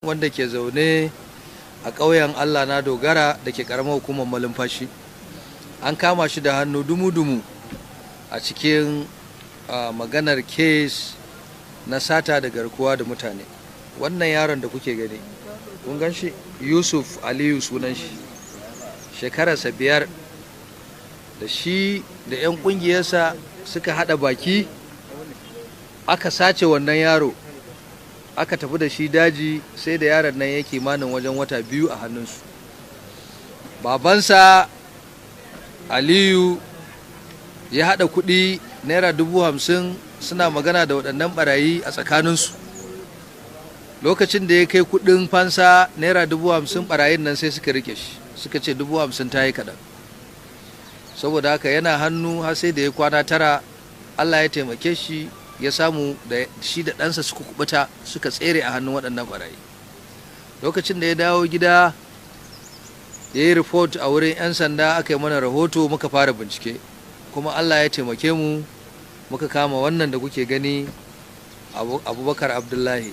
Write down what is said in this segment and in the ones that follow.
wanda ke zaune a ƙauyen Allah na dogara da ke ƙaramar hukumar malumfashi. An kama shi da hannu dumu-dumu a cikin maganar kes na sata da garkuwa da mutane. Wannan yaron da kuke gani, kun gan shi Yusuf Aliyu sunan shi, shekararsa 5, da shi da 'yan ƙungiyarsa suka haɗa baki aka sace wannan yaro, aka tafi da shi daji, sai da yaron nan ya kimanin wajen wata 2 a hannunsu. Babansa Aliyu ya haɗa kuɗi naira 50,000 suna magana da waɗannan ɓarayi a tsakaninsu. Lokacin da ya kai kuɗin fansa naira 50,000, ɓarayin nan sai suka rike shi, suka ce 50,000 ta yi kaɗan. Saboda haka yana hannu har sai da ya kwana 9, Allah ya taimake shi ya samu da shi da ɗansa suka kubuta, suka tsere a hannun waɗannan ɓarayi. Lokacin da ya dawo gida ya yi report a wurin 'yan sanda, aka yi mana rahoto, muka fara bincike, kuma Allah ya taimake mu muka kama wannan da kuke gani, Abubakar Abdullahi,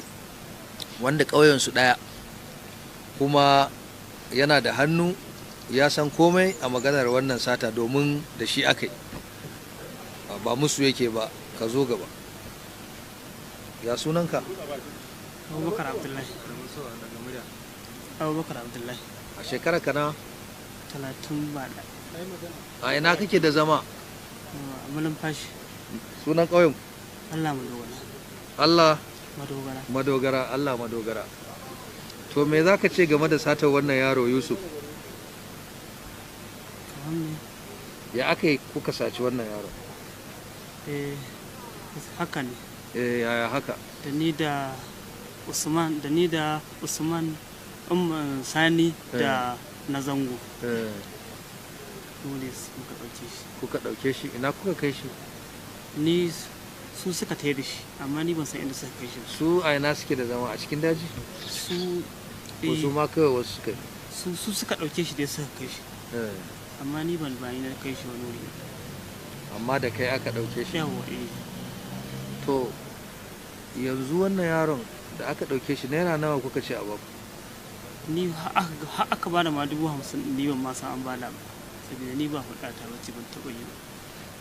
wanda ƙauyensu ɗaya, kuma yana da hannu, ya san komai a maganar wannan sata domin da shi aka yi, ba musu yake ba. Ka zo gaba. Ya sunanka? Abubakar Abdullahi. Abubakar Abdullahi. A shekara kana? 30 ba da. A ina kake da zama? A malumfashi. Sunan ƙauyen? Allah madogara. Allah Madogara. Madogara, Allah Madogara. To me za ka ce game da satar wannan yaro Yusuf? Ya aka yi kuka saci wannan yaro? Haka ne. Yaya haka? Da ni da Usman, Sani da na zango. Dole muka ɗauke shi. Kuka ɗauke shi, ina kuka kai shi? Ni su suka tayar da shi, amma ni ban san inda suka kai shi. Su a ina suke da zama, a cikin daji? Ko su ma kawai wasu suka yi? Su suka ɗauke shi dai suka kai shi. Amma ni ban bayi na kai shi wani wuri. Amma da kai aka ɗauke shi? Yawa. To yanzu wannan yaron da aka ɗauke shi naira nawa kuka ce a baku? Ni har aka bada ma 50,000, ni ban ma san an bada ba, saboda ni ba hudata ba ce, ban taɓa yi ba.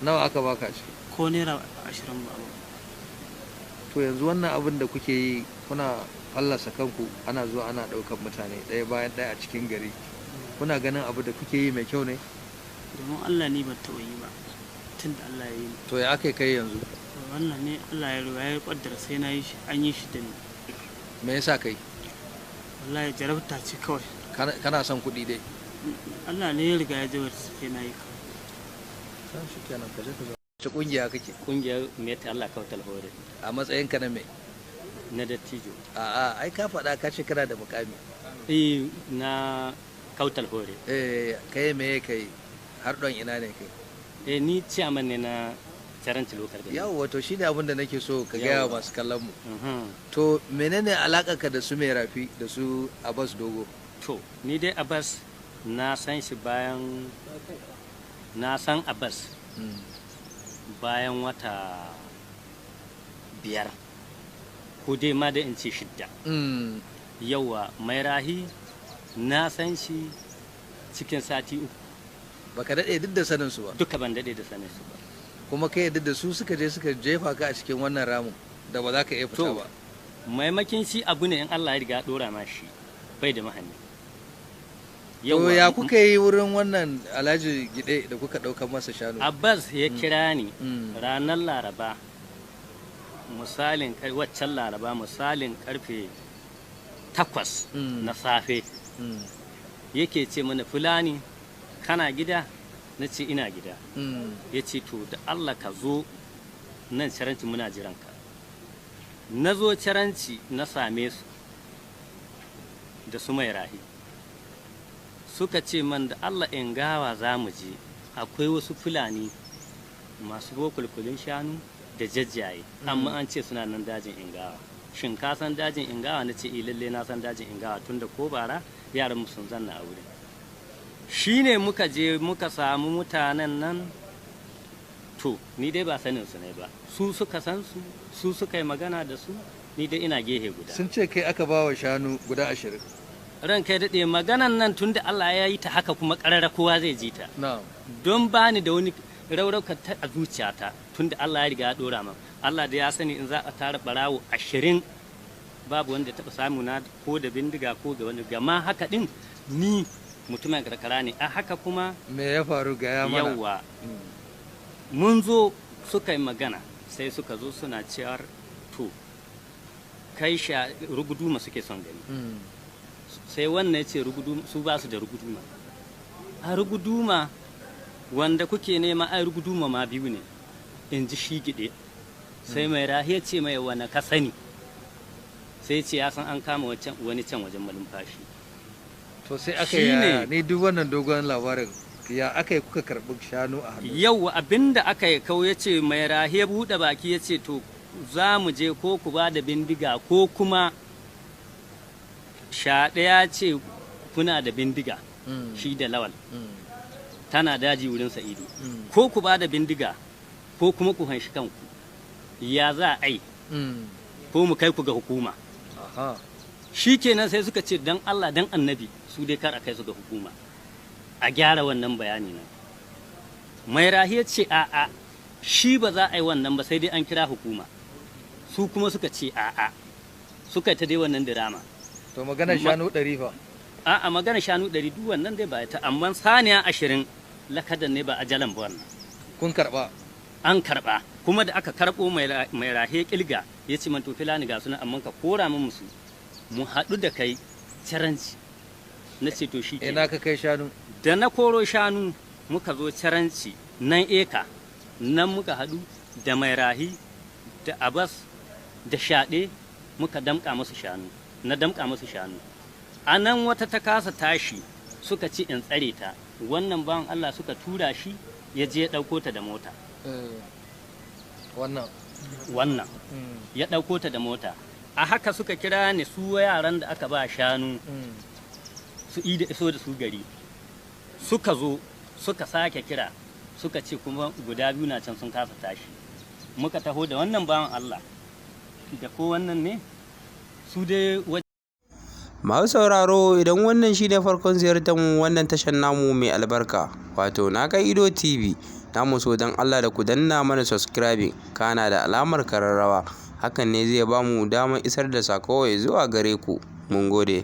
Nawa aka baka shi? Ko naira 20 ba. To yanzu wannan abin da kuke yi, kuna fallasa kanku, ana zuwa ana ɗaukan mutane ɗaya bayan ɗaya a cikin gari, kuna ganin abu da kuke yi mai kyau ne? Domin Allah ni ban taɓa yi ba, tun da Allah ya yi ni. To ya aka kai yanzu? Wannan ne Allah ya riga ya kaddara sai na yi shi, an yi shi da ni. Me yasa kai? Wallahi jarabta ce kawai. Kana son kuɗi dai? Allah ne ya riga ya jawarta sai na yi kawai. San shi kenan, ka je ka zo. Wace ƙungiya kake? Ƙungiyar Meta Allah Kautal Hore. A matsayin ka na me? Na dattijo. A'a, ai ka faɗa ka ce kana da mukami. Na Kautal Hore. Kai me kai? Har ɗon ina ne kai? Ni ciyaman ne na Caranci Lokal Gani. Yawo, wato shi ne abin da nake so ka gaya wa masu kallon mu. To menene alaƙar ka da su mai rafi da su Abbas Dogo? To ni dai Abbas na san shi bayan na san Abbas bayan wata 5, ko dai ma da in ce 6. Yawa mai rahi na san shi cikin sati 3. Baka daɗe duk da sanin su ba? Duka ban daɗe da sanin su ba. Kuma kai yadda da su suka je suka jefa ka a cikin wannan ramin da ba za ka iya fita ba? Maimakin shi abu ne in Allah ya riga ɗora ma shi bai da mahani. To ya kuka yi wurin wannan Alhaji Gide da kuka ɗaukar masa shanu? Abbas ya kira ni ranar Laraba, waccan Laraba misalin karfe 8 na safe, yake ce mana Fulani kana gida? Na ce ina gida. Ya ce to da Allah ka zo nan Caranci muna jiranka. Na zo Caranci na same su da su mai rahi, suka ce man da Allah in gawa za mu je, akwai wasu Fulani masu bokulkulin shanu da jajjaye, amma an ce suna nan dajin Ingawa. Shin ka san dajin Ingawa? Na ce lalle na san dajin Ingawa, tunda ko bara yaran mu sun zanna a wurin. Shi ne muka je muka samu mutanen nan, to ni dai ba sanin su ne ba, su suka san su, su suka yi magana da su, ni dai ina gehe guda. sun ce kai aka ba wa shanu guda 20. Ran kai daɗe maganan nan tun da Allah ya yi ta haka kuma ƙarara kowa zai ji ta. na'am Don ba ni da wani raurauka ta a zuciyata tun da Allah ya riga ya ɗora min. Allah da ya sani in za a tara ɓarawo 20 babu wanda ya taɓa samu na ko da bindiga ko ga wani gama haka ɗin ni mutumin karkara ne a haka kuma me ya faru ga ya mana yawa mun zo suka yi magana sai suka zo suna cewar to kai sha ruguduma suke son gani sai wannan ya ce ruguduma su ba su da ruguduma a ruguduma wanda kuke nema ai ruguduma ma biyu ne in ji shi gide sai mai rahiya ce mai wani ka sani sai ce ya san an kama wani can wajen malumfashi to sai aka Shine. yi ni duk wannan dogon labarin ya aka yi kuka karɓi shanu a hannu yau abinda aka yi kau ya ce mai rahiya buɗe baki ya ce to za mu je ko ku ba da bindiga ko kuma shaɗe ya ce kuna da bindiga shi da lawal tana daji wurin sa'idu ko ku ba da bindiga ko kuma ku hanshi kanku ya za a yi ko mu kai ku ga hukuma aha shi kenan sai suka ce dan Allah dan annabi su dai kar a kai su ga hukuma a gyara wannan bayani nan mai rahiya ce a'a shi ba za a yi wannan ba sai dai an kira hukuma su kuma suka ce a'a suka ta dai wannan dirama to maganar shanu 100 fa a'a magana shanu 100 duk wannan dai ba ta amma saniya 20 lakadan ne ba ajalan ba wannan kun karɓa an karba kuma da aka karbo mai rahe kilga ya ce man to filani ga sunan amma ka kora min musu mu haɗu da kai caranci na ce to shi ina ka kai shanu da na koro shanu muka zo caranci nan eka nan muka haɗu da mai rahi da abas da shaɗe muka damƙa musu shanu na damƙa musu shanu a nan wata ta kasa tashi suka ci in tsare ta wannan bawan Allah suka tura shi ya je ya ɗauko ta da mota wannan ya ɗauko ta da mota a haka suka kira ni su yaran da aka ba shanu su da iso da su gari suka zo suka sake kira suka ce kuma guda biyu na can sun kasa tashi muka taho da wannan bawan Allah da ko wannan ne su dai masu sauraro idan wannan shine farkon ziyartar mu wannan tashar namu mai albarka wato na kai ido tv namu so don Allah da ku danna mana subscribing kana da alamar kararrawa hakan ne zai ba mu damar isar da sako zuwa gare ku mun gode